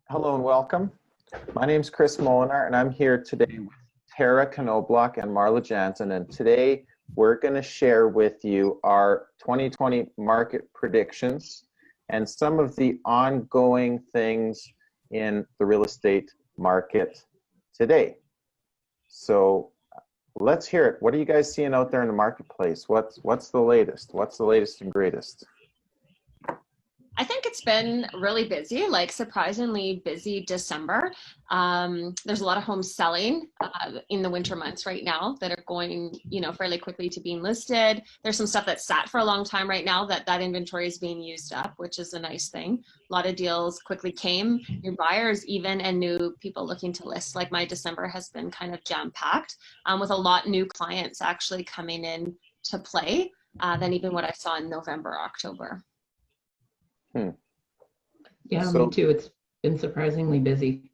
Hello and welcome. My name is Chris Molinar, and I'm here today with Tara Knobloch and Marla Jansen. And today we're going to share with you our 2020 market predictions and some of the ongoing things in the real estate market today. So let's hear it. What are you guys seeing out there in the marketplace? What's the latest? What's the latest and greatest? I think it's been really busy, like surprisingly busy December. There's a lot of homes selling in the winter months right now that are going, fairly quickly to being listed. There's some stuff that sat for a long time right now that inventory is being used up, which is a nice thing. A lot of deals quickly came, new buyers even, and new people looking to list. Like my December has been kind of jam-packed with a lot new clients actually coming in to play than even what I saw in November, October. Yeah, me too. It's been surprisingly busy.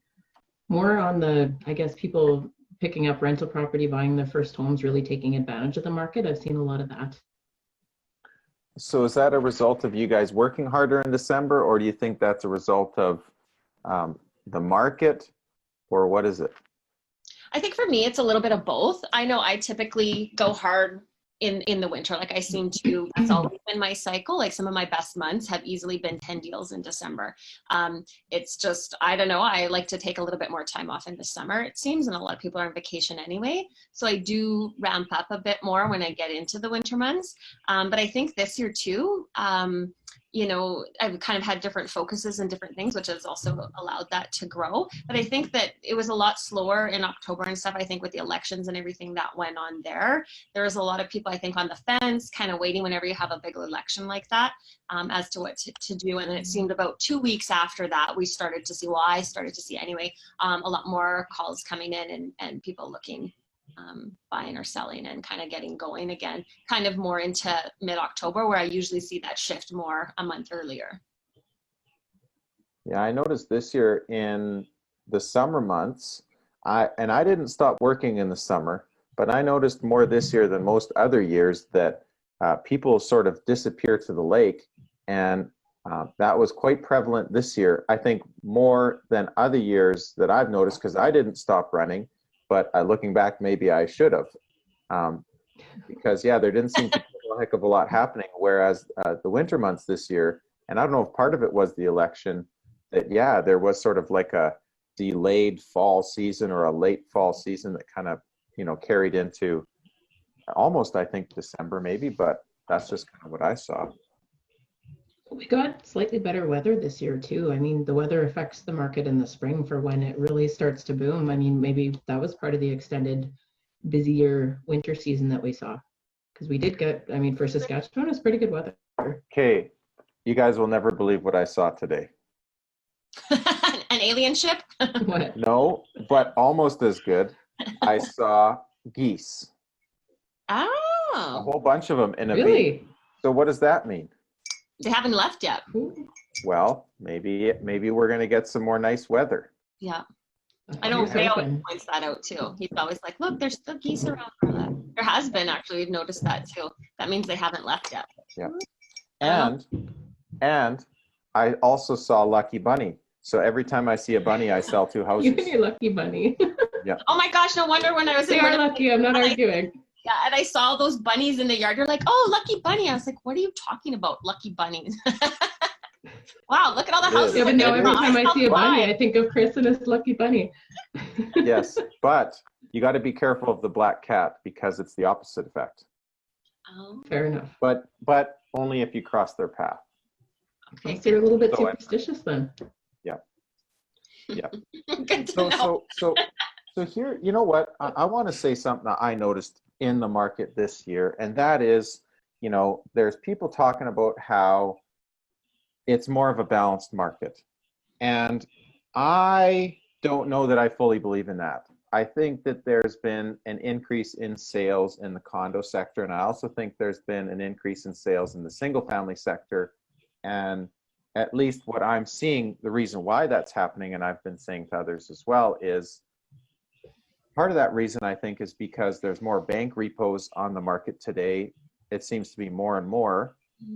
More on the, I guess, people picking up rental property, buying their first homes, really taking advantage of the market. I've seen a lot of that. So is that a result of you guys working harder in December, or do you think that's a result of the market, or what is it? I think for me, it's a little bit of both. I know I typically go hard in the winter. Like I seem to, that's always been my cycle. Like some of my best months have easily been 10 deals in December. It's just, I don't know, I like to take a little bit more time off in the summer, it seems, and a lot of people are on vacation anyway. So I do ramp up a bit more when I get into the winter months. But I think this year too, I've kind of had different focuses and different things, which has also allowed that to grow. But I think that it was a lot slower in October and stuff. I think with the elections and everything that went on there was a lot of people, I think, on the fence, kind of waiting whenever you have a big election like that as to what to do. And then it seemed about 2 weeks after that, we started to see, I started to see anyway, a lot more calls coming in and people looking, buying or selling and kind of getting going again, kind of more into mid-October, where I usually see that shift more a month earlier. Yeah, I noticed this year in the summer months, I didn't stop working in the summer, but I noticed more this year than most other years that people sort of disappear to the lake, and that was quite prevalent this year. I think more than other years that I've noticed, because I didn't stop running. But looking back, maybe I should have, because yeah, there didn't seem to be a heck of a lot happening. Whereas the winter months this year, and I don't know if part of it was the election, that yeah, there was sort of like a delayed fall season or a late fall season that kind of carried into almost, I think, December maybe. But that's just kind of what I saw. We got slightly better weather this year too. I mean, the weather affects the market in the spring for when it really starts to boom. I mean, maybe that was part of the extended, busier winter season that we saw. Because we did get, I mean, for Saskatchewan, it's pretty good weather. Okay, you guys will never believe what I saw today. An alien ship? What? No, but almost as good. I saw geese. Oh. A whole bunch of them in a Really? beach. So what does that mean? They haven't left yet. Well, maybe we're going to get some more nice weather. Yeah. I know Ray always points that out too. He's always like, look, there's still geese around for that. There has been, actually, we've noticed that too. That means they haven't left yet. Yeah. And I also saw Lucky Bunny. So every time I see a bunny, I sell 2 houses. You and your Lucky Bunny. Yeah. Oh my gosh, no wonder when I was They are lucky, I'm not arguing. Yeah, and I saw those bunnies in the yard. You're like, oh, Lucky Bunny. I was like, what are you talking about, Lucky Bunnies? Wow, look at all the houses. Yeah, but now every time I see a bunny, I think of Chris and his Lucky Bunny. Yes, but you got to be careful of the black cat because it's the opposite effect. Oh. Fair enough. But only if you cross their path. Okay, so you're a little bit superstitious then. Yeah. Yeah. Good to know. So here, you know what? I want to say something that I noticed in the market this year, and that is, there's people talking about how it's more of a balanced market. And I don't know that I fully believe in that. I think that there's been an increase in sales in the condo sector, and I also think there's been an increase in sales in the single family sector. And at least what I'm seeing, the reason why that's happening, and I've been saying to others as well, is part of that reason, I think, is because there's more bank repos on the market today. It seems to be more and more,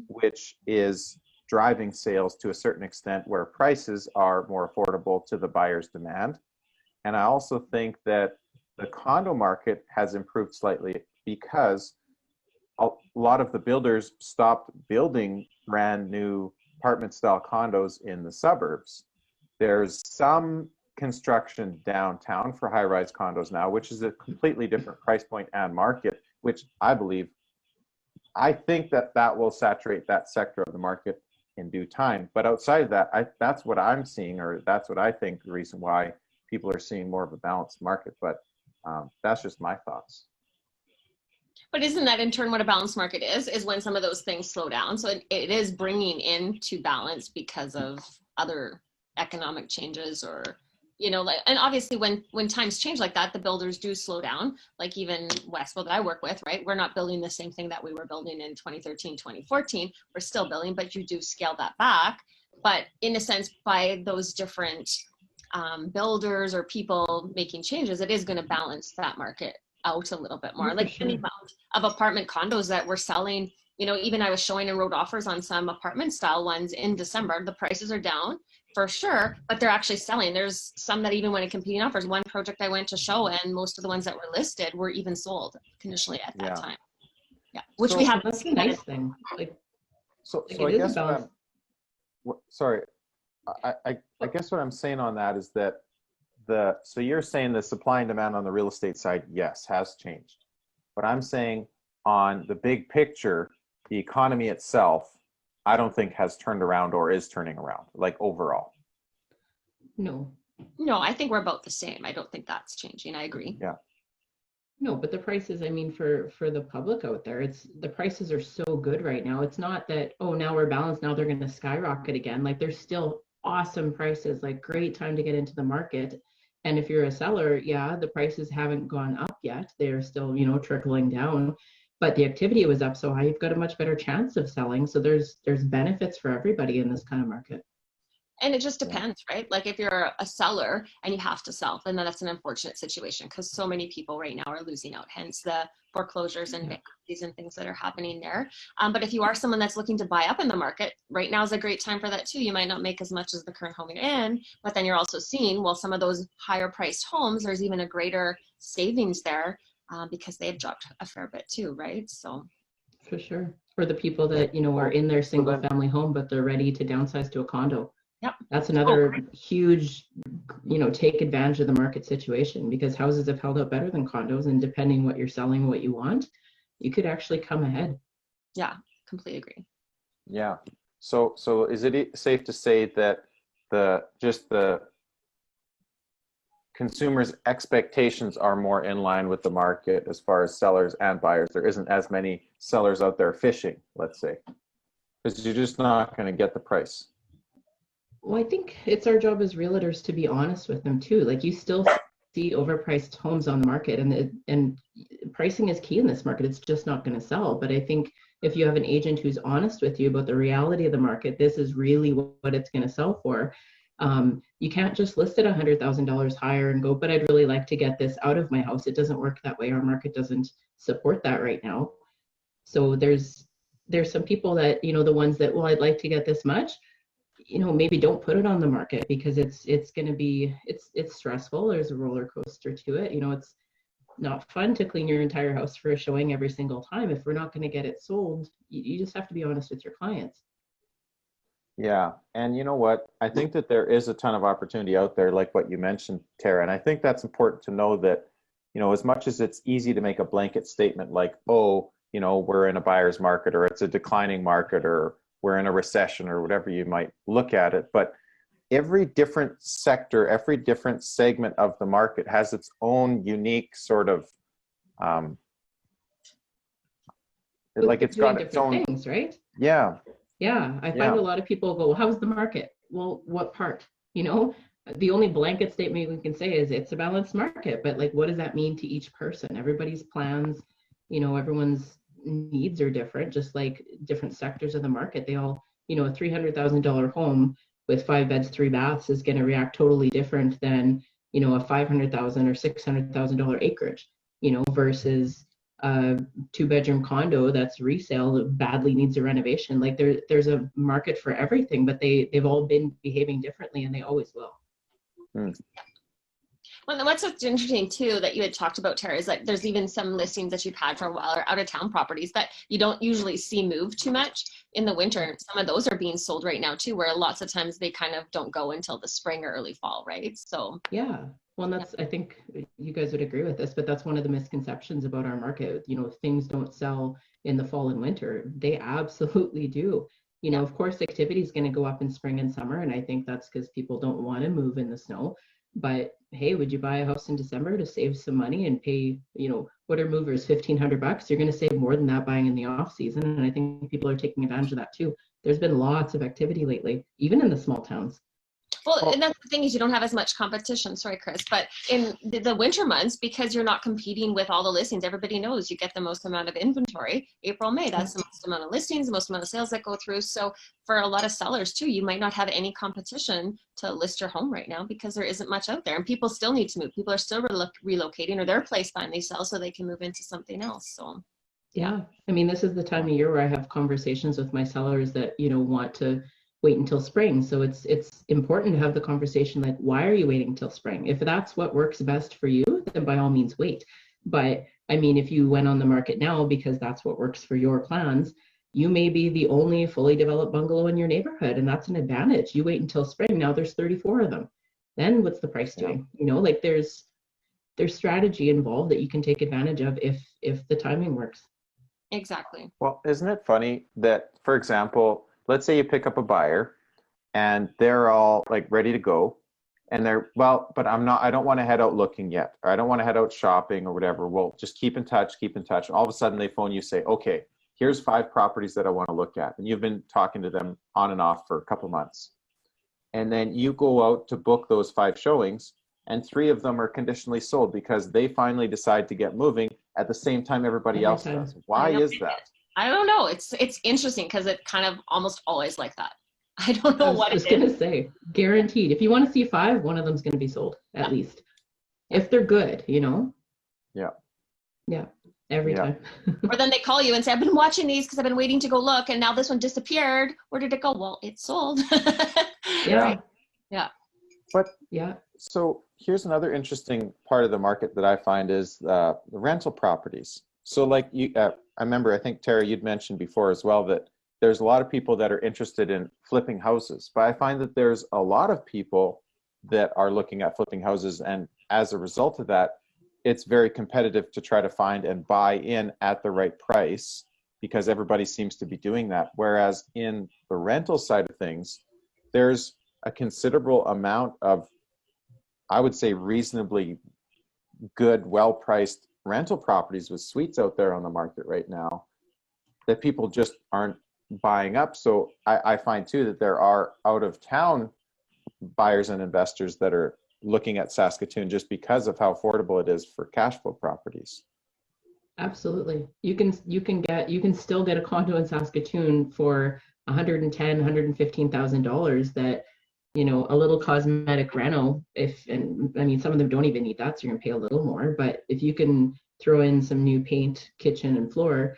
which is driving sales to a certain extent where prices are more affordable to the buyer's demand. And I also think that the condo market has improved slightly because a lot of the builders stopped building brand new apartment style condos in the suburbs. There's some construction downtown for high-rise condos now, which is a completely different price point and market, which I think that will saturate that sector of the market in due time. But outside of that, that's what I'm seeing, or that's what I think the reason why people are seeing more of a balanced market. But that's just my thoughts. But isn't that in turn what a balanced market is when some of those things slow down? So it is bringing into balance because of other economic changes, or, you know, like, and obviously when times change like that, the builders do slow down. Like even Westville that I work with, right? We're not building the same thing that we were building in 2013, 2014. We're still building, but you do scale that back. But in a sense, by those different builders or people making changes, it is going to balance that market out a little bit more. Like the amount of apartment condos that we're selling, you know, even I was showing and wrote offers on some apartment style ones in December. The prices are down for sure, but they're actually selling. There's some that even went in competing offers. One project I went to show, and most of the ones that were listed were even sold conditionally at that time. Yeah, which we have. That's a nice thing. Like, so I guess sorry, I guess what I'm saying on that is that so you're saying the supply and demand on the real estate side, yes, has changed. But I'm saying on the big picture, the economy itself, I don't think has turned around or is turning around, like overall. No, I think we're about the same. I don't think that's changing. I agree. Yeah. No, but the prices, I mean, for the public out there, the prices are so good right now. It's not that, oh, now we're balanced, now they're going to skyrocket again. Like, there's still awesome prices, like great time to get into the market. And if you're a seller, yeah, the prices haven't gone up yet. They're still, you know, trickling down, but the activity was up so high, you've got a much better chance of selling. So there's benefits for everybody in this kind of market. And it just depends, right? Like if you're a seller and you have to sell, then that's an unfortunate situation because so many people right now are losing out, hence the foreclosures and bankruptcies and things that are happening there. But if you are someone that's looking to buy up in the market, right now is a great time for that too. You might not make as much as the current home you're in, but then you're also seeing, well, some of those higher priced homes, there's even a greater savings there because they've dropped a fair bit too, right? So. For sure. For the people that, you know, are in their single family home, but they're ready to downsize to a condo. Yep. That's another huge, you know, take advantage of the market situation because houses have held up better than condos, and depending what you're selling, what you want, you could actually come ahead. Yeah, completely agree. Yeah. So is it safe to say that the consumers' expectations are more in line with the market as far as sellers and buyers? There isn't as many sellers out there fishing, let's say, because you're just not going to get the price. Well, I think it's our job as realtors to be honest with them too. Like, you still see overpriced homes on the market, and pricing is key in this market. It's just not going to sell. But I think if you have an agent who's honest with you about the reality of the market, this is really what it's going to sell for. You can't just list it $100,000 higher and go, but I'd really like to get this out of my house. It doesn't work that way. Our market doesn't support that right now. So there's some people that, you know, the ones that, well, I'd like to get this much, you know, maybe don't put it on the market because it's going to be, it's stressful. There's a roller coaster to it. You know, it's not fun to clean your entire house for a showing every single time. If we're not going to get it sold, you just have to be honest with your clients. Yeah. And you know what? I think that there is a ton of opportunity out there, like what you mentioned, Tara. And I think that's important to know that, you know, as much as it's easy to make a blanket statement like, oh, you know, we're in a buyer's market, or it's a declining market, or we're in a recession, or whatever you might look at it. But every different sector, every different segment of the market has its own unique sort of, like it's got its own things, right? Yeah. Yeah, I find a lot of people go, well, how's the market? Well, what part? You know, the only blanket statement we can say is it's a balanced market, but like, what does that mean to each person? Everybody's plans, you know, everyone's needs are different, just like different sectors of the market. They all, you know, a $300,000 home with 5 beds, 3 baths is going to react totally different than, you know, a $500,000 or $600,000 acreage, you know, versus a 2-bedroom condo that's resale that badly needs a renovation. Like there's a market for everything, but they've all been behaving differently, and they always will. Hmm. Well, what's interesting too that you had talked about, Tara, is like there's even some listings that you've had for a while or out of town properties that you don't usually see move too much in the winter. Some of those are being sold right now too, where lots of times they kind of don't go until the spring or early fall, right? So yeah, well, that's, I think you guys would agree with this, but that's one of the misconceptions about our market. You know, things don't sell in the fall and winter. They absolutely do. You know, of course, activity is going to go up in spring and summer, and I think that's because people don't want to move in the snow. But hey, would you buy a house in December to save some money and pay, you know, what are movers, $1,500? You're going to save more than that buying in the off season. And I think people are taking advantage of that too. There's been lots of activity lately, even in the small towns. well, and that's the thing is you don't have as much competition. Sorry, Chris, but in the winter months, because you're not competing with all the listings, everybody knows you get the most amount of inventory. April, May, that's the most amount of listings, the most amount of sales that go through. So for a lot of sellers too, you might not have any competition to list your home right now because there isn't much out there, and people still need to move. People are still relocating, or their place finally sells so they can move into something else. So yeah, I mean, this is the time of year where I have conversations with my sellers that, you know, want to wait until spring. So it's important to have the conversation like, why are you waiting until spring? If that's what works best for you, then by all means wait. But I mean, if you went on the market now because that's what works for your plans, you may be the only fully developed bungalow in your neighborhood, and that's an advantage. You wait until spring, now there's 34 of them. Then what's the price doing? You know, like there's strategy involved that you can take advantage of if the timing works. exactly. Well, isn't it funny that, for example, let's say you pick up a buyer and they're all like ready to go and they're, well, but I don't want to head out looking yet, or I don't want to head out shopping or whatever. Well, just keep in touch, keep in touch. And all of a sudden they phone you, say, okay, here's 5 properties that I want to look at. And you've been talking to them on and off for a couple months. And then you go out to book those 5 showings, and 3 of them are conditionally sold because they finally decide to get moving at the same time everybody else does. Why is that? I don't know. It's interesting because it kind of almost always like that. I don't know what it is. I was going to say, guaranteed. If you want to see 5, one of them's going to be sold at least. If they're good, you know? Yeah. Yeah. Every time. Or then they call you and say, I've been watching these because I've been waiting to go look, and now this one disappeared. Where did it go? Well, it's sold. Yeah. Right? Yeah. But yeah. So here's another interesting part of the market that I find is the rental properties. So like you, I remember, I think Tara, you'd mentioned before as well that there's a lot of people that are interested in flipping houses, but I find that there's a lot of people that are looking at flipping houses, and as a result of that, it's very competitive to try to find and buy in at the right price because everybody seems to be doing that. Whereas in the rental side of things, there's a considerable amount of, I would say, reasonably good, well-priced rental properties with suites out there on the market right now that people just aren't buying up. So I find too that there are out-of-town buyers and investors that are looking at Saskatoon just because of how affordable it is for cash flow properties. Absolutely. You can still get a condo in Saskatoon for $110,000, $115,000 that, you know, a little cosmetic reno, and I mean, some of them don't even need that, so you're gonna pay a little more, but if you can throw in some new paint, kitchen and floor,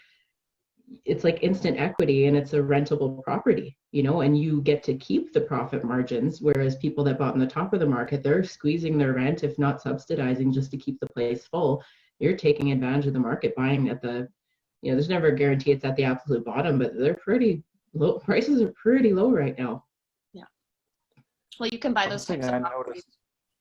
it's like instant equity, and it's a rentable property, you know, and you get to keep the profit margins, whereas people that bought in the top of the market, they're squeezing their rent, if not subsidizing, just to keep the place full. You're taking advantage of the market, buying at the, you know, there's never a guarantee it's at the absolute bottom, but they're pretty low. Prices are pretty low right now. Yeah. Well, you can buy those types of properties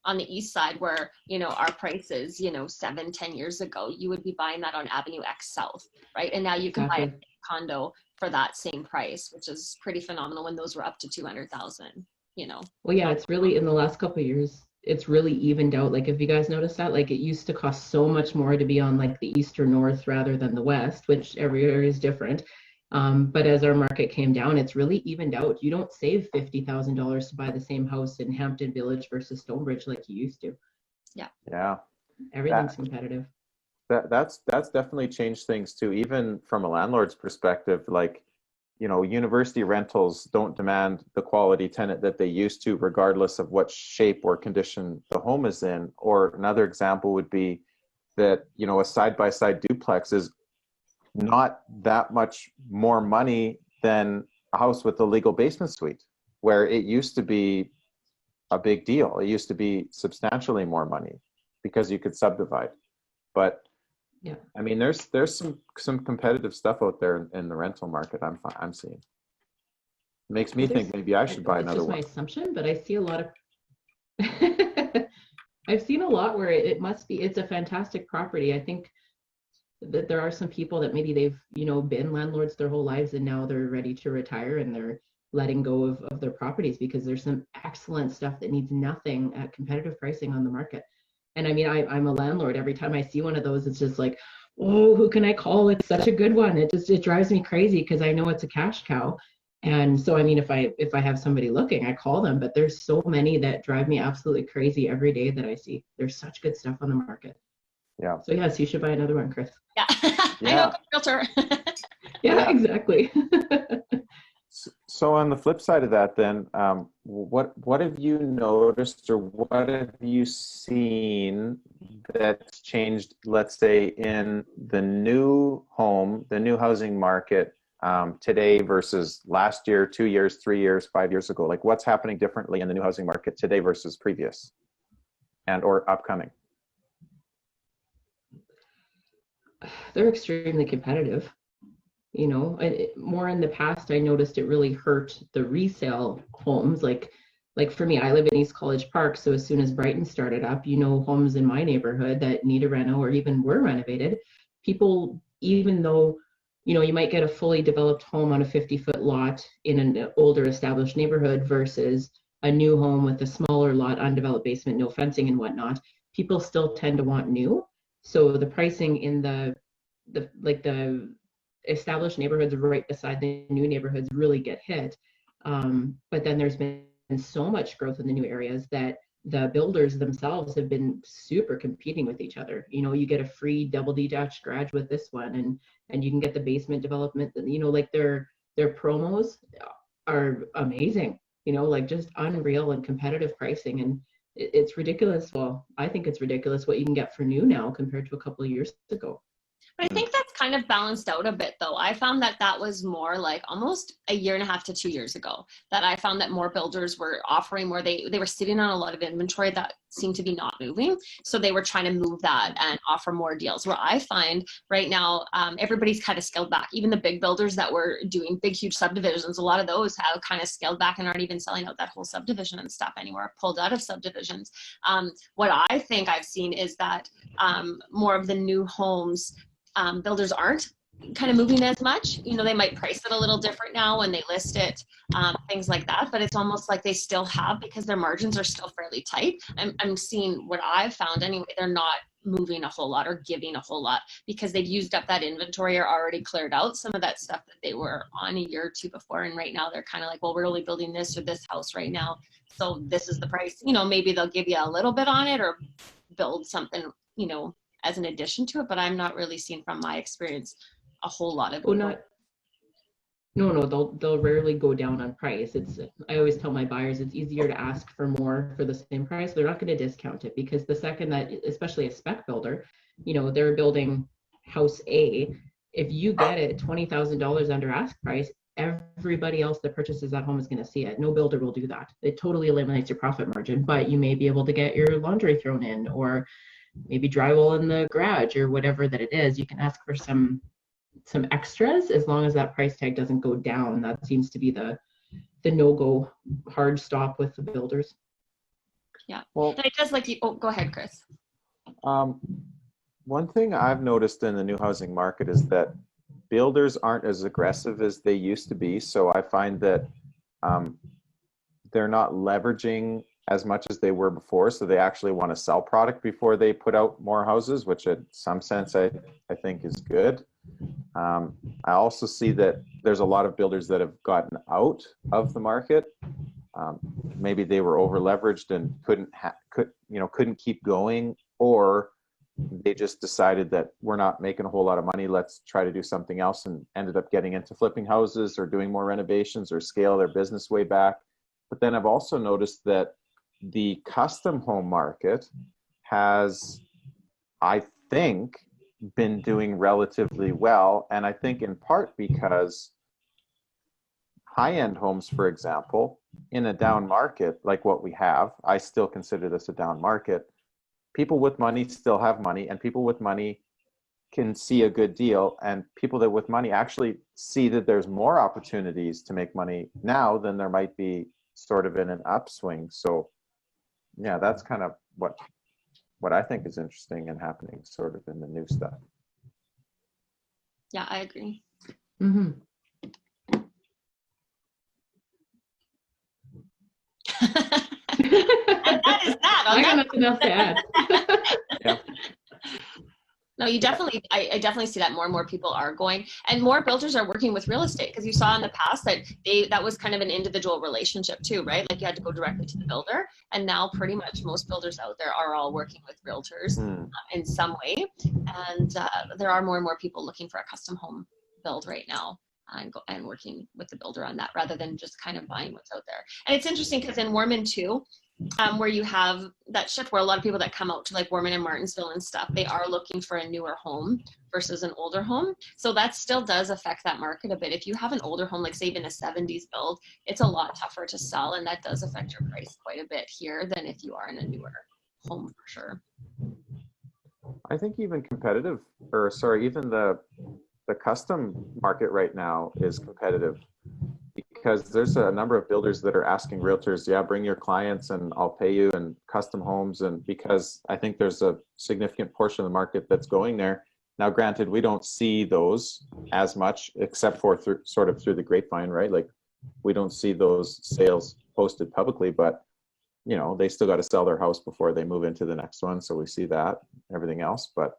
on the east side where, you know, our prices, you know, 7-10 years ago, you would be buying that on Avenue X South, right? And now you can buy a condo for that same price, which is pretty phenomenal when those were up to 200,000, you know. Well, yeah, it's really, in the last couple of years, it's really evened out. Like, if you guys noticed that, like, it used to cost so much more to be on like the east or north rather than the west, which every area is different. But as our market came down, it's really evened out. You don't save $50,000 to buy the same house in Hampton Village versus Stonebridge like you used to. Yeah. Yeah. Everything's competitive. That's definitely changed things too, even from a landlord's perspective. Like, you know, university rentals don't demand the quality tenant that they used to, regardless of what shape or condition the home is in. Or another example would be that, you know, a side-by-side duplex is not that much more money than a house with a legal basement suite, where it used to be a big deal. It used to be substantially more money because you could subdivide. But Yeah. I mean, there's some competitive stuff out there in the rental market. I'm seeing. Makes me think maybe I should buy another one. one. It's just my assumption, but I see a lot of I've seen a lot where it must be, it's a fantastic property. I think that there are some people that maybe they've, you know, been landlords their whole lives and now they're ready to retire and they're letting go of their properties because there's some excellent stuff that needs nothing at competitive pricing on the market. And I mean, I'm a landlord. Every time I see one of those, it's just like, oh, who can I call? It's such a good one. It drives me crazy because I know it's a cash cow. And so, I mean, if I have somebody looking, I call them, but there's so many that drive me absolutely crazy every day that I see. There's such good stuff on the market. Yeah. So yes, you should buy another one, Chris. Yeah. Yeah. I know, realtor. Yeah, exactly. So on the flip side of that, then, what have you noticed, or what have you seen that's changed, let's say, in the new housing market today versus last year, 2 years, 3 years, 5 years ago? Like, what's happening differently in the new housing market today versus previous and or upcoming? They're extremely competitive. You know, more in the past, I noticed it really hurt the resale homes. Like for me, I live in East College Park. So as soon as Brighton started up, you know, homes in my neighborhood that need a reno or even were renovated, people, even though, you know, you might get a fully developed home on a 50-foot lot in an older established neighborhood versus a new home with a smaller lot, undeveloped basement, no fencing and whatnot, people still tend to want new. So the pricing in the established neighborhoods right beside the new neighborhoods really get hit. But then there's been so much growth in the new areas that the builders themselves have been super competing with each other. You know, you get a free double detached garage with this one, and you can get the basement development. You know, like their promos are amazing. You know, like just unreal and competitive pricing, and it's ridiculous. Well, I think it's ridiculous what you can get for new now compared to a couple of years ago. But I think that's kind of balanced out a bit, though. I found that was more like almost a year and a half to 2 years ago that I found that more builders were offering more. They were sitting on a lot of inventory that seemed to be not moving. So they were trying to move that and offer more deals. Where I find right now, everybody's kind of scaled back. Even the big builders that were doing big, huge subdivisions, a lot of those have kind of scaled back and aren't even selling out that whole subdivision and stuff anymore, pulled out of subdivisions. What I think I've seen is that more of the new homes, builders aren't kind of moving as much. You know, they might price it a little different now when they list it, things like that, but it's almost like they still have, because their margins are still fairly tight. I'm seeing what I've found anyway, they're not moving a whole lot or giving a whole lot because they've used up that inventory or already cleared out some of that stuff that they were on a year or two before. And right now they're kind of like, well, we're only building this or this house right now, so this is the price. You know, maybe they'll give you a little bit on it or build something, you know, as an addition to it, but I'm not really seeing from my experience a whole lot of No, they'll rarely go down on price. I always tell my buyers it's easier to ask for more for the same price. They're not going to discount it, because the second that, especially a spec builder, you know, they're building house A, if you get it $20,000 under ask price, everybody else that purchases that home is going to see it. No builder will do that. It totally eliminates your profit margin, but you may be able to get your laundry thrown in, or maybe drywall in the garage, or whatever that it is. You can ask for some extras as long as that price tag doesn't go down. That seems to be the no-go hard stop with the builders. Yeah. Well, and it does, like, oh, go ahead, Chris. One thing I've noticed in the new housing market is that builders aren't as aggressive as they used to be. So I find that they're not leveraging as much as they were before. So they actually want to sell product before they put out more houses, which in some sense I think is good. I also see that there's a lot of builders that have gotten out of the market. Maybe they were over leveraged and couldn't keep going, or they just decided that we're not making a whole lot of money, let's try to do something else, and ended up getting into flipping houses or doing more renovations or scale their business way back. But then I've also noticed that the custom home market has I think, been doing relatively well. And I think in part because high-end homes, for example, in a down market like what we have, I still consider this a down market. People with money still have money, and people with money can see a good deal, and people that with money actually see that there's more opportunities to make money now than there might be sort of in an upswing. So yeah, that's kind of what I think is interesting and happening sort of in the new stuff. Yeah, I agree. Mm-hmm. And that is that. I got nothing else to add. Yeah. No, you definitely, I definitely see that more and more people are going, and more builders are working with real estate, because you saw in the past that that was kind of an individual relationship too, right? Like you had to go directly to the builder, and now pretty much most builders out there are all working with realtors in some way, and there are more and more people looking for a custom home build right now. And working with the builder on that rather than just kind of buying what's out there. And it's interesting because in Warman too, where you have that shift where a lot of people that come out to like Warman and Martinsville and stuff, they are looking for a newer home versus an older home. So that still does affect that market a bit. If you have an older home, like say even a 70s build, it's a lot tougher to sell, and that does affect your price quite a bit here than if you are in a newer home for sure. I think even competitive, or sorry, even the custom market right now is competitive, because there's a number of builders that are asking realtors, yeah, bring your clients and I'll pay you, and custom homes. And because I think there's a significant portion of the market that's going there. Now, granted, we don't see those as much, except for sort of through the grapevine, right? Like we don't see those sales posted publicly, but you know, they still got to sell their house before they move into the next one. So we see that, everything else, but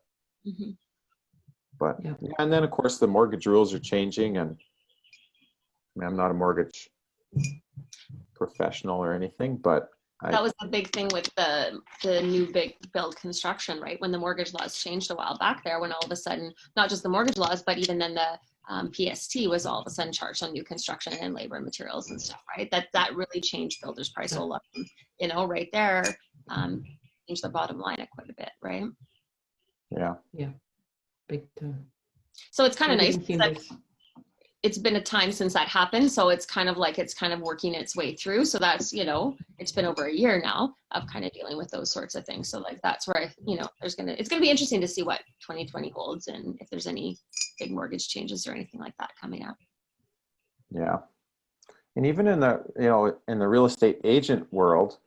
yeah. And then of course the mortgage rules are changing, and I mean, I'm not a mortgage professional or anything, but that was the big thing with the new big build construction, right? When the mortgage laws changed a while back there, when all of a sudden, not just the mortgage laws, but even then the PST was all of a sudden charged on new construction and labor and materials and stuff, right? That really changed builders' price a lot, you know, right there, changed the bottom line quite a bit, right? Yeah. Big time. So it's kind of nice. It's been a time since that happened, so it's kind of working its way through. So that's, you know, it's been over a year now of kind of dealing with those sorts of things. So like that's where it's gonna be interesting to see what 2020 holds, and if there's any big mortgage changes or anything like that coming up. Yeah, and even in the in the real estate agent world,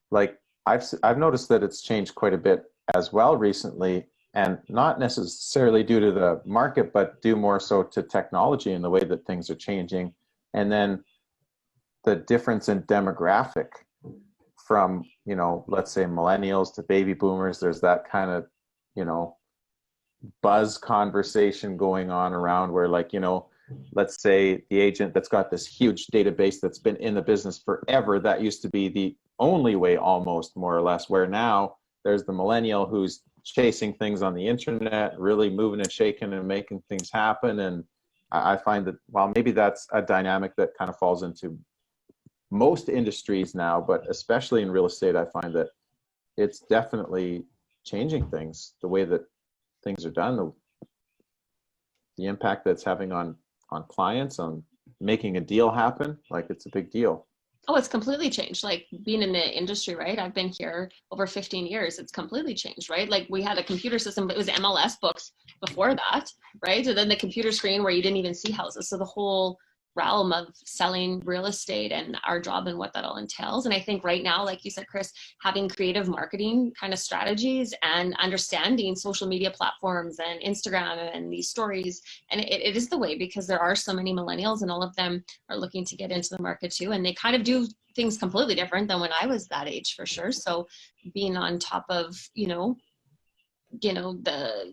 like I've noticed that it's changed quite a bit as well recently. And not necessarily due to the market, but due more so to technology and the way that things are changing. And then the difference in demographic from, you know, let's say millennials to baby boomers, there's that kind of, you know, buzz conversation going on around where, like, you know, let's say the agent that's got this huge database that's been in the business forever, that used to be the only way almost, more or less, where now there's the millennial who's chasing things on the internet, really moving and shaking and making things happen. And I find that, well, maybe that's a dynamic that kind of falls into most industries now, but especially in real estate, I find that it's definitely changing things, the way that things are done, the impact that's having on clients, on making a deal happen. Like, it's a big deal. Oh, it's completely changed. Like being in the industry, right? I've been here over 15 years. It's completely changed, right? Like we had a computer system, but it was MLS books before that, right? And then the computer screen where you didn't even see houses. So the whole realm of selling real estate and our job and what that all entails. And I think right now, like you said, Chris, having creative marketing kind of strategies and understanding social media platforms and Instagram and these stories, and it is the way, because there are so many millennials and all of them are looking to get into the market too. And they kind of do things completely different than when I was that age, for sure. So being on top of,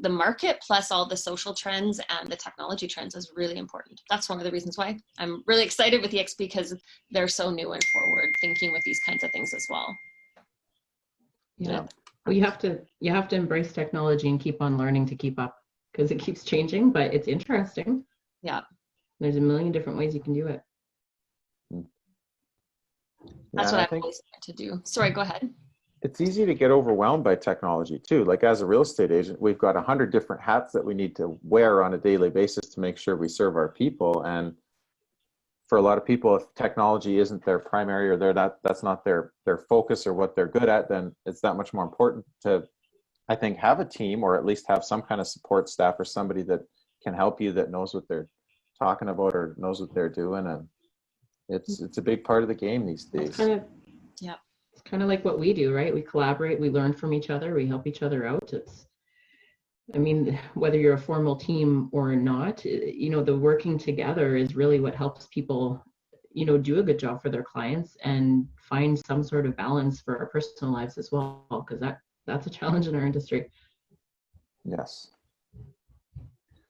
the market plus all the social trends and the technology trends is really important. That's one of the reasons why I'm really excited with eXp, because they're so new and forward thinking with these kinds of things as well. Yeah. Well, you have to embrace technology and keep on learning to keep up, because it keeps changing, but it's interesting. Yeah. There's a million different ways you can do it. That's what I always like to do. Sorry, go ahead. it's easy to get overwhelmed by technology too. Like as a real estate agent, we've got 100 different hats that we need to wear on a daily basis to make sure we serve our people. And for a lot of people, if technology isn't their primary, or that's not their focus or what they're good at, then it's that much more important to, I think, have a team, or at least have some kind of support staff or somebody that can help you, that knows what they're talking about or knows what they're doing. And it's a big part of the game these days. Yeah. It's kind of like what we do, right? We collaborate, we learn from each other, we help each other out. I mean, whether you're a formal team or not, the working together is really what helps people, do a good job for their clients and find some sort of balance for our personal lives as well, because that's a challenge in our industry. Yes.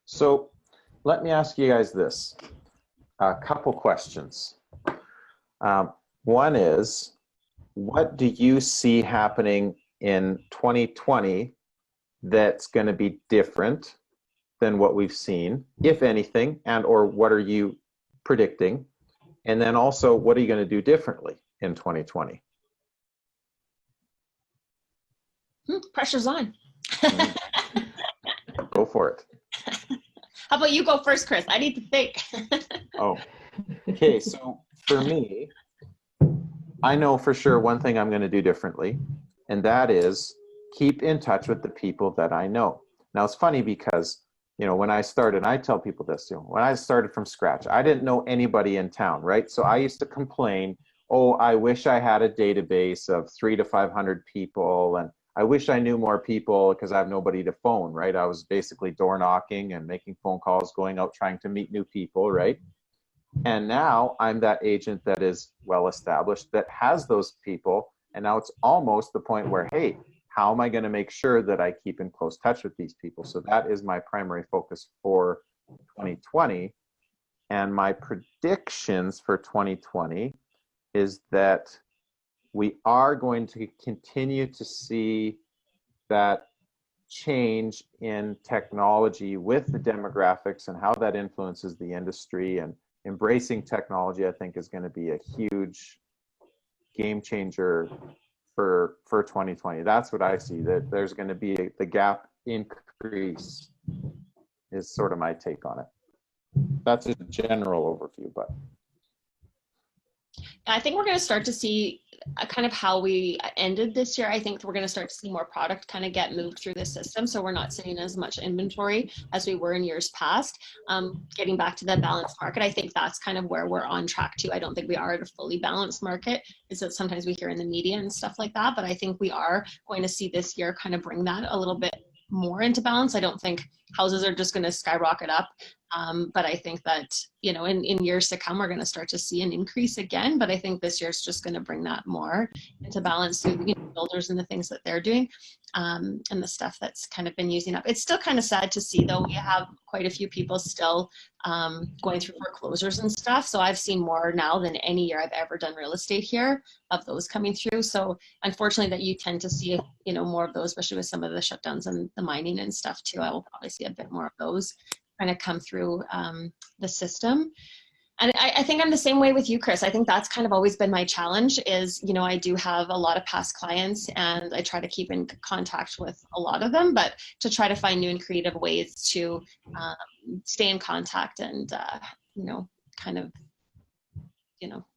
So let me ask you guys this, a couple questions. One is, what do you see happening in 2020 that's going to be different than what we've seen, if anything, and or what are you predicting? And then also, what are you going to do differently in 2020? Pressure's on. Go for it. How about you go first, Chris? I need to think. Oh, okay. So for me, I know for sure one thing I'm going to do differently, and that is keep in touch with the people that I know. Now, it's funny because, when I started, I tell people this, when I started from scratch, I didn't know anybody in town, right? So I used to complain, oh, I wish I had a database of 300 to 500 people, and I wish I knew more people because I have nobody to phone, right? I was basically door knocking and making phone calls, going out trying to meet new people, right? And now I'm that agent that is well established, that has those people. And now it's almost the point where, hey, how am I going to make sure that I keep in close touch with these people? So that is my primary focus for 2020. And my predictions for 2020 is that we are going to continue to see that change in technology with the demographics and how that influences the industry. And embracing technology, I think, is going to be a huge game changer for 2020. That's what I see, that there's going to be the gap increase, is sort of my take on it. That's a general overview, but I think we're going to start to see kind of how we ended this year. I think we're going to start to see more product kind of get moved through the system. So we're not sitting as much inventory as we were in years past. Getting back to the balanced market, I think that's kind of where we're on track to. I don't think we are at a fully balanced market. Is that sometimes we hear in the media and stuff like that, but I think we are going to see this year kind of bring that a little bit more into balance. I don't think houses are just going to skyrocket up. But I think that, in years to come, we're going to start to see an increase again. But I think this year is just going to bring that more into balance through builders and the things that they're doing, and the stuff that's kind of been using up. It's still kind of sad to see, though. We have quite a few people still going through foreclosures and stuff. So I've seen more now than any year I've ever done real estate here of those coming through. So unfortunately, that you tend to see, more of those, especially with some of the shutdowns and the mining and stuff too. I will probably see a bit more of those kind of come through the system. And I think I'm the same way with you, Chris. I think that's kind of always been my challenge is, I do have a lot of past clients and I try to keep in contact with a lot of them, but to try to find new and creative ways to stay in contact and, kind of,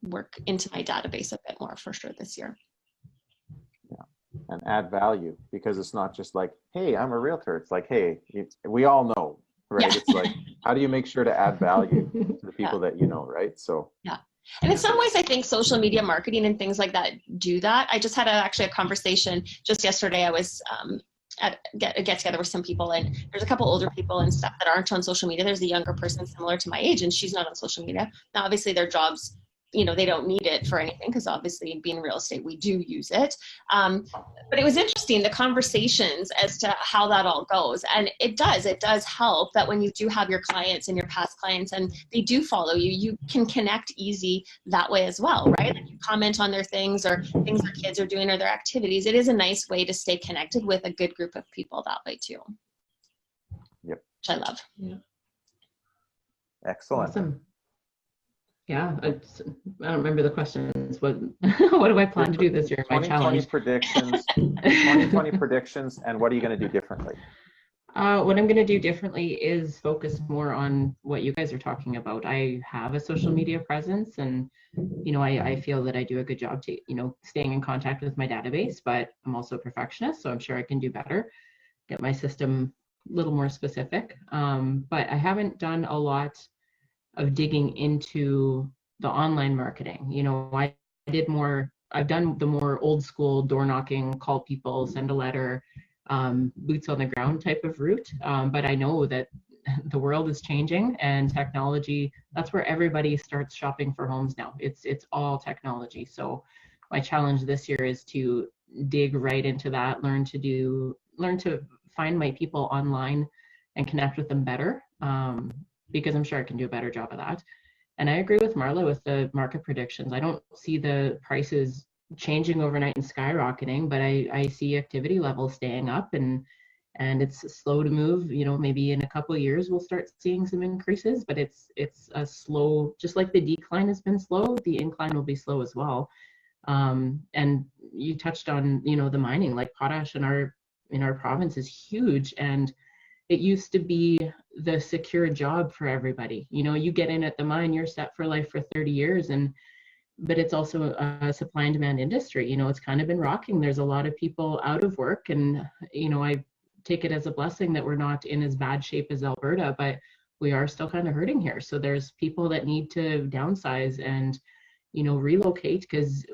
work into my database a bit more for sure this year. Yeah, and add value, because it's not just like, hey, I'm a realtor. It's like, hey, we all know. Right. Yeah. It's like, how do you make sure to add value to the people that you know, right? So yeah. And in some ways, I think social media marketing and things like that do that. I just had actually a conversation just yesterday. I was at a get together with some people, and there's a couple older people and stuff that aren't on social media. There's a younger person similar to my age, and she's not on social media. Now, obviously, their jobs, they don't need it for anything, because obviously being real estate, we do use it. But it was interesting, the conversations as to how that all goes. And it does help that when you do have your clients and your past clients and they do follow you, you can connect easy that way as well, right? Like you comment on their things or things their kids are doing or their activities. It is a nice way to stay connected with a good group of people that way too. Yep. Which I love. Yeah. Excellent. Awesome. Yeah, I don't remember the questions. What what do I plan to do this year? My 2020 challenge. predictions, 2020 predictions, and what are you going to do differently? What I'm going to do differently is focus more on what you guys are talking about. I have a social media presence, and I feel that I do a good job to staying in contact with my database, but I'm also a perfectionist, so I'm sure I can do better, get my system a little more specific. But I haven't done a lot of digging into the online marketing. I've done the more old school door knocking, call people, send a letter, boots on the ground type of route. But I know that the world is changing, and technology, that's where everybody starts shopping for homes now. It's all technology. So my challenge this year is to dig right into that, learn to find my people online and connect with them better, because I'm sure I can do a better job of that. And I agree with Marla with the market predictions. I don't see the prices changing overnight and skyrocketing, but I see activity levels staying up, and it's slow to move. Maybe in a couple of years we'll start seeing some increases, but it's a slow, just like the decline has been slow, the incline will be slow as well. And you touched on, the mining, like potash in our province is huge, and it used to be the secure job for everybody. You get in at the mine, you're set for life for 30 years, but it's also a supply and demand industry. It's kind of been rocking. There's a lot of people out of work, and I take it as a blessing that we're not in as bad shape as Alberta, but we are still kind of hurting here. So there's people that need to downsize and relocate, because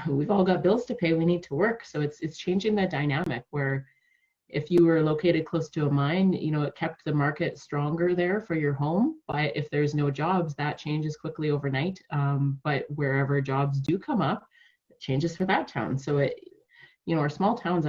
we've all got bills to pay. We need to work. So it's changing that dynamic where if you were located close to a mine, it kept the market stronger there for your home. But if there's no jobs, that changes quickly overnight. But wherever jobs do come up, it changes for that town. So our small towns,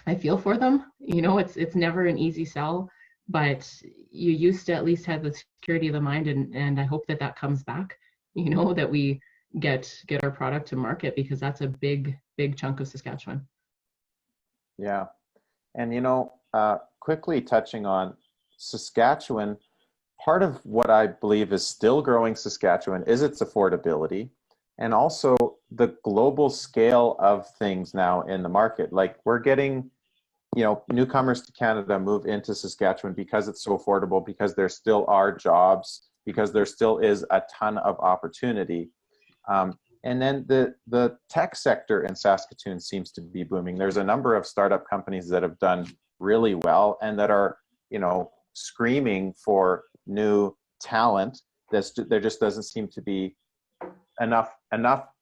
I feel for them. It's never an easy sell, but you used to at least have the security of the mind, and I hope that comes back. That we get our product to market, because that's a big chunk of Saskatchewan. Yeah. And, quickly touching on Saskatchewan, part of what I believe is still growing Saskatchewan is its affordability, and also the global scale of things now in the market. Like, we're getting, newcomers to Canada move into Saskatchewan because it's so affordable, because there still are jobs, because there still is a ton of opportunity. And then the tech sector in Saskatoon seems to be booming. There's a number of startup companies that have done really well and that are, screaming for new talent. There just doesn't seem to be enough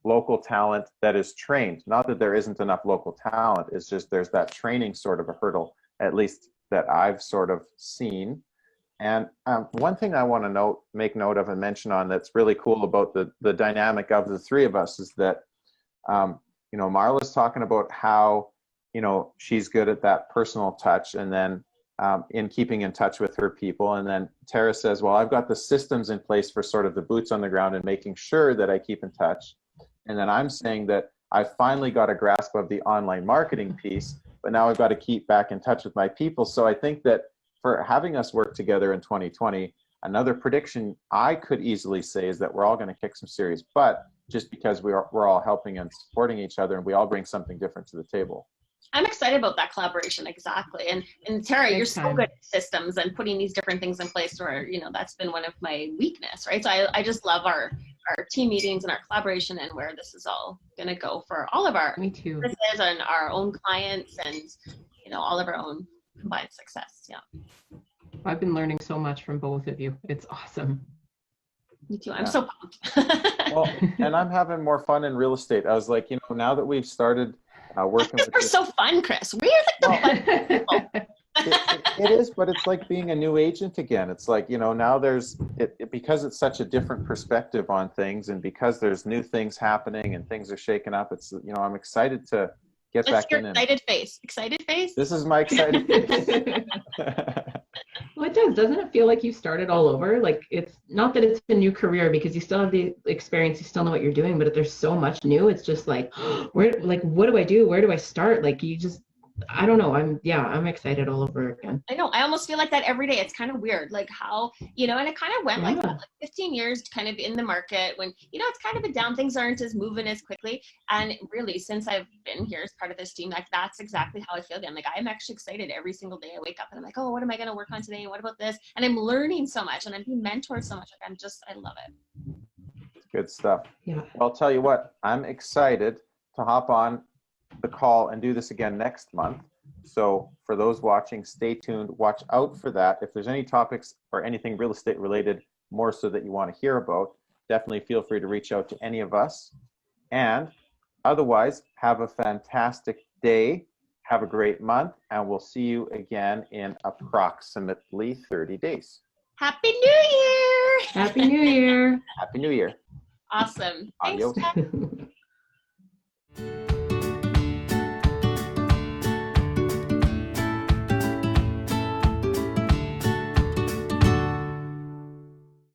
local talent that is trained. Not that there isn't enough local talent. It's just there's that training sort of a hurdle, at least that I've sort of seen. And one thing I want to make note of and mention on that's really cool about the dynamic of the three of us is that, Marla's talking about how, she's good at that personal touch, and then in keeping in touch with her people. And then Tara says, well, I've got the systems in place for sort of the boots on the ground and making sure that I keep in touch. And then I'm saying that I finally got a grasp of the online marketing piece, but now I've got to keep back in touch with my people. So I think that for having us work together in 2020, another prediction I could easily say is that we're all going to kick some serious butt, just because we're all helping and supporting each other, and we all bring something different to the table. I'm excited about that collaboration, exactly. And Tara, you're so good at systems and putting these different things in place where, that's been one of my weakness, right? So I just love our team meetings and our collaboration, and where this is all going to go for all of our businesses and our own clients, and, all of our own combined success. Yeah. I've been learning so much from both of you. It's awesome. Me too. I'm so pumped. Well, and I'm having more fun in real estate. I was like, now that we've started working with we're so fun, Chris. We're like the fun people. It is, but it's like being a new agent again. It's like, now there's because it's such a different perspective on things, and because there's new things happening and things are shaking up. It's, I'm excited to get back in. Excited face. Excited face. This is my excited face. Well, it does. Doesn't it feel like you started all over? Like, it's not that it's a new career, because you still have the experience, you still know what you're doing, but if there's so much new, it's just like, what do I do? Where do I start? Like, I don't know. I'm excited all over again. I know. I almost feel like that every day. It's kind of weird, like how, and it kind of went like that, Yeah. like 15 years kind of in the market when, it's kind of a down, things aren't as moving as quickly. And really, since I've been here as part of this team, like that's exactly how I feel again. Like I'm actually excited every single day I wake up and I'm like, oh, what am I going to work on today? What about this? And I'm learning so much and I'm being mentored so much. Like I love it. Good stuff. Yeah. Well, I'll tell you what, I'm excited to hop on the call and do this again next month. So for those watching, stay tuned, watch out for that. If there's any topics or anything real estate related more so that you want to hear about, definitely feel free to reach out to any of us. And otherwise, have a fantastic day. Have a great month, and we'll see you again in approximately 30 days. Happy New Year! Happy New Year. Happy New Year. Awesome. Thanks, Adios. Jeff.